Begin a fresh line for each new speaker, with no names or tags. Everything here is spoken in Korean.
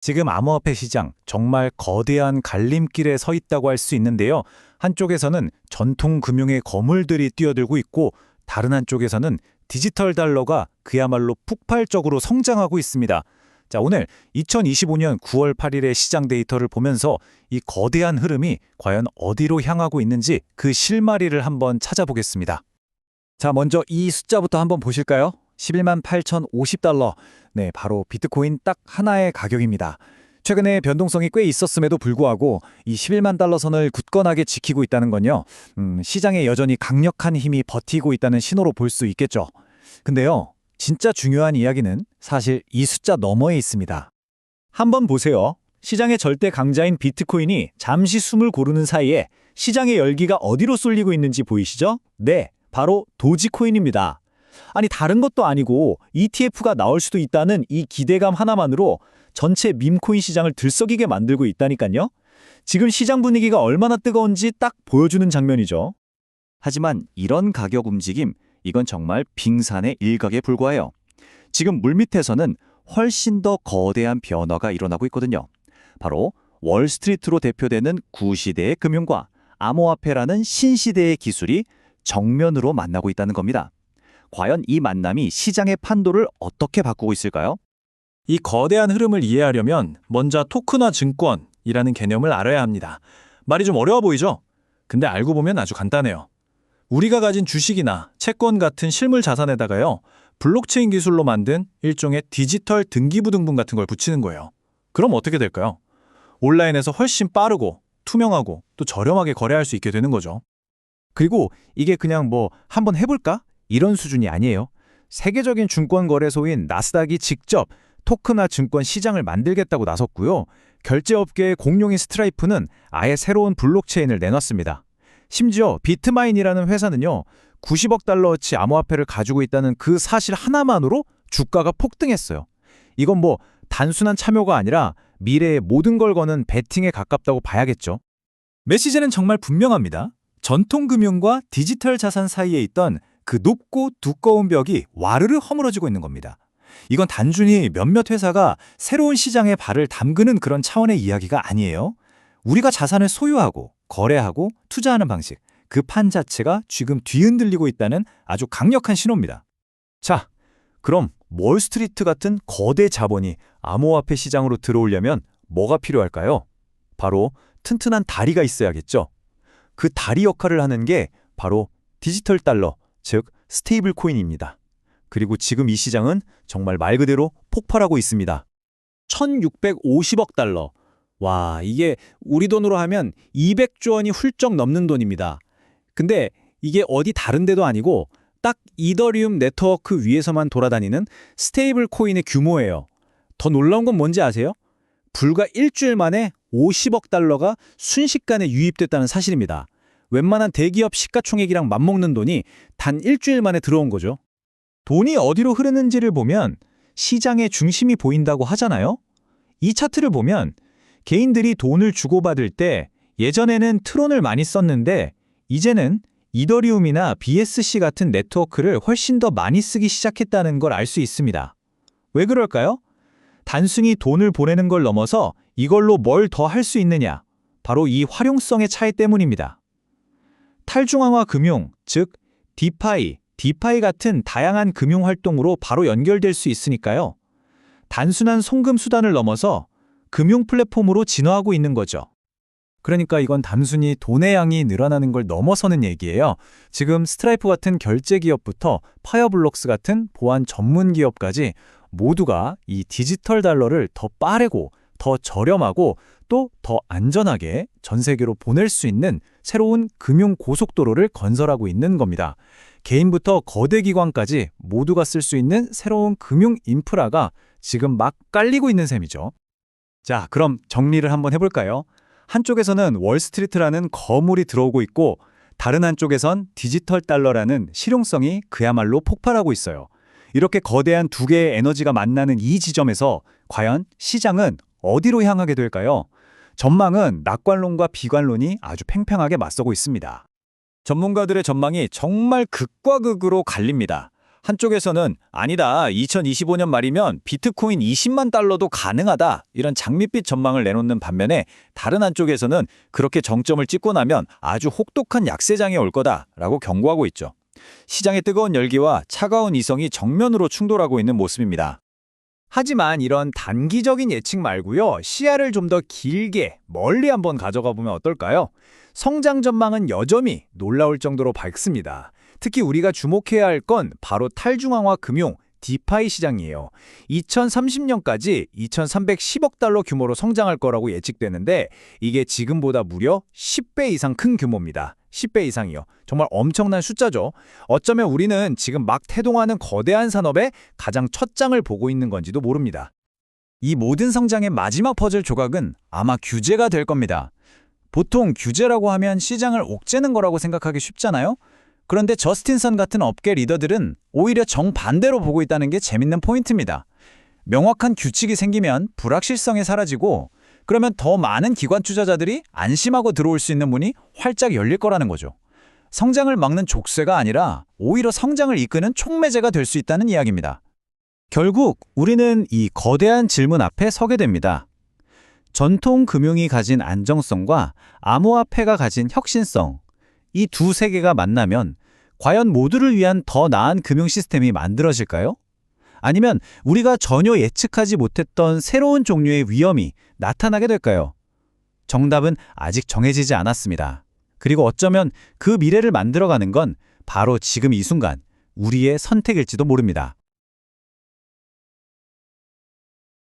지금 암호화폐 시장 정말 거대한 갈림길에 서 있다고 할 수 있는데요. 한쪽에서는 전통 금융의 거물들이 뛰어들고 있고 다른 한쪽에서는 디지털 달러가 그야말로 폭발적으로 성장하고 있습니다. 자, 오늘 2025년 9월 8일의 시장 데이터를 보면서 이 거대한 흐름이 과연 어디로 향하고 있는지 그 실마리를 한번 찾아보겠습니다. 자, 먼저 이 숫자부터 한번 보실까요? 11만 8,050달러. 네, 바로 비트코인 딱 하나의 가격입니다. 최근에 변동성이 꽤 있었음에도 불구하고 이 11만 달러 선을 굳건하게 지키고 있다는 건요. 시장에 여전히 강력한 힘이 버티고 있다는 신호로 볼 수 있겠죠. 근데요, 진짜 중요한 이야기는 사실 이 숫자 너머에 있습니다. 한번 보세요. 시장의 절대 강자인 비트코인이 잠시 숨을 고르는 사이에 시장의 열기가 어디로 쏠리고 있는지 보이시죠? 네, 바로 도지코인입니다. 아니, 다른 것도 아니고 ETF가 나올 수도 있다는 이 기대감 하나만으로 전체 밈코인 시장을 들썩이게 만들고 있다니까요. 지금 시장 분위기가 얼마나 뜨거운지 딱 보여주는 장면이죠. 하지만 이런 가격 움직임, 이건 정말 빙산의 일각에 불과해요. 지금 물밑에서는 훨씬 더 거대한 변화가 일어나고 있거든요. 바로 월스트리트로 대표되는 구시대의 금융과 암호화폐라는 신시대의 기술이 정면으로 만나고 있다는 겁니다. 과연 이 만남이 시장의 판도를 어떻게 바꾸고 있을까요? 이 거대한 흐름을 이해하려면 먼저 토큰화 증권이라는 개념을 알아야 합니다. 말이 좀 어려워 보이죠? 근데 알고 보면 아주 간단해요. 우리가 가진 주식이나 채권 같은 실물 자산에다가요, 블록체인 기술로 만든 일종의 디지털 등기부등본 같은 걸 붙이는 거예요. 그럼 어떻게 될까요? 온라인에서 훨씬 빠르고 투명하고 또 저렴하게 거래할 수 있게 되는 거죠. 그리고 이게 그냥 한번 해볼까? 이런 수준이 아니에요. 세계적인 증권 거래소인 나스닥이 직접 토큰화 증권 시장을 만들겠다고 나섰고요. 결제업계의 공룡인 스트라이프는 아예 새로운 블록체인을 내놨습니다. 심지어 비트마인이라는 회사는요, 90억 달러어치 암호화폐를 가지고 있다는 그 사실 하나만으로 주가가 폭등했어요. 이건 단순한 참여가 아니라 미래의 모든 걸 거는 베팅에 가깝다고 봐야겠죠. 메시지는 정말 분명합니다. 전통 금융과 디지털 자산 사이에 있던 그 높고 두꺼운 벽이 와르르 허물어지고 있는 겁니다. 이건 단순히 몇몇 회사가 새로운 시장에 발을 담그는 그런 차원의 이야기가 아니에요. 우리가 자산을 소유하고 거래하고 투자하는 방식, 그 판 자체가 지금 뒤흔들리고 있다는 아주 강력한 신호입니다. 자, 그럼 월스트리트 같은 거대 자본이 암호화폐 시장으로 들어오려면 뭐가 필요할까요? 바로 튼튼한 다리가 있어야겠죠. 그 다리 역할을 하는 게 바로 디지털 달러, 즉 스테이블 코인입니다. 그리고 지금 이 시장은 정말 말 그대로 폭발하고 있습니다. 1,650억 달러. 와, 이게 우리 돈으로 하면 200조 원이 훌쩍 넘는 돈입니다. 근데 이게 어디 다른 데도 아니고 딱 이더리움 네트워크 위에서만 돌아다니는 스테이블 코인의 규모예요. 더 놀라운 건 뭔지 아세요? 불과 일주일 만에 50억 달러가 순식간에 유입됐다는 사실입니다. 웬만한 대기업 시가총액이랑 맞먹는 돈이 단 일주일 만에 들어온 거죠. 돈이 어디로 흐르는지를 보면 시장의 중심이 보인다고 하잖아요. 이 차트를 보면 개인들이 돈을 주고받을 때 예전에는 트론을 많이 썼는데 이제는 이더리움이나 BSC 같은 네트워크를 훨씬 더 많이 쓰기 시작했다는 걸 알 수 있습니다. 왜 그럴까요? 단순히 돈을 보내는 걸 넘어서 이걸로 뭘 더 할 수 있느냐? 바로 이 활용성의 차이 때문입니다. 탈중앙화 금융, 즉 디파이 같은 다양한 금융 활동으로 바로 연결될 수 있으니까요. 단순한 송금 수단을 넘어서 금융 플랫폼으로 진화하고 있는 거죠. 그러니까 이건 단순히 돈의 양이 늘어나는 걸 넘어서는 얘기예요. 지금 스트라이프 같은 결제 기업부터 파이어블록스 같은 보안 전문 기업까지 모두가 이 디지털 달러를 더 빠르고 더 저렴하고 또 더 안전하게 전 세계로 보낼 수 있는 새로운 금융 고속도로를 건설하고 있는 겁니다. 개인부터 거대 기관까지 모두가 쓸 수 있는 새로운 금융 인프라가 지금 막 깔리고 있는 셈이죠. 자, 그럼 정리를 한번 해볼까요? 한쪽에서는 월스트리트라는 거물이 들어오고 있고 다른 한쪽에선 디지털 달러라는 실용성이 그야말로 폭발하고 있어요. 이렇게 거대한 두 개의 에너지가 만나는 이 지점에서 과연 시장은 어디로 향하게 될까요? 전망은 낙관론과 비관론이 아주 팽팽하게 맞서고 있습니다. 전문가들의 전망이 정말 극과 극으로 갈립니다. 한쪽에서는 아니다, 2025년 말이면 비트코인 20만 달러도 가능하다, 이런 장밋빛 전망을 내놓는 반면에 다른 한쪽에서는 그렇게 정점을 찍고 나면 아주 혹독한 약세장이 올 거다라고 경고하고 있죠. 시장의 뜨거운 열기와 차가운 이성이 정면으로 충돌하고 있는 모습입니다.
하지만 이런 단기적인 예측 말고요. 시야를 좀 더 길게 멀리 한번 가져가 보면 어떨까요? 성장 전망은 여전히 놀라울 정도로 밝습니다. 특히 우리가 주목해야 할 건 바로 탈중앙화 금융, 디파이 시장이에요. 2030년까지 2,310억 달러 규모로 성장할 거라고 예측되는데 이게 지금보다 무려 10배 이상 큰 규모입니다. 10배 이상이요. 정말 엄청난 숫자죠. 어쩌면 우리는 지금 막 태동하는 거대한 산업의 가장 첫 장을 보고 있는 건지도 모릅니다.
이 모든 성장의 마지막 퍼즐 조각은 아마 규제가 될 겁니다. 보통 규제라고 하면 시장을 옥죄는 거라고 생각하기 쉽잖아요? 그런데 저스틴선 같은 업계 리더들은 오히려 정반대로 보고 있다는 게 재밌는 포인트입니다. 명확한 규칙이 생기면 불확실성이 사라지고, 그러면 더 많은 기관 투자자들이 안심하고 들어올 수 있는 문이 활짝 열릴 거라는 거죠. 성장을 막는 족쇄가 아니라 오히려 성장을 이끄는 촉매제가 될 수 있다는 이야기입니다. 결국 우리는 이 거대한 질문 앞에 서게 됩니다. 전통 금융이 가진 안정성과 암호화폐가 가진 혁신성, 이 두 세계가 만나면 과연 모두를 위한 더 나은 금융 시스템이 만들어질까요? 아니면 우리가 전혀 예측하지 못했던 새로운 종류의 위험이 나타나게 될까요? 정답은 아직 정해지지 않았습니다. 그리고 어쩌면 그 미래를 만들어가는 건 바로 지금 이 순간 우리의 선택일지도 모릅니다.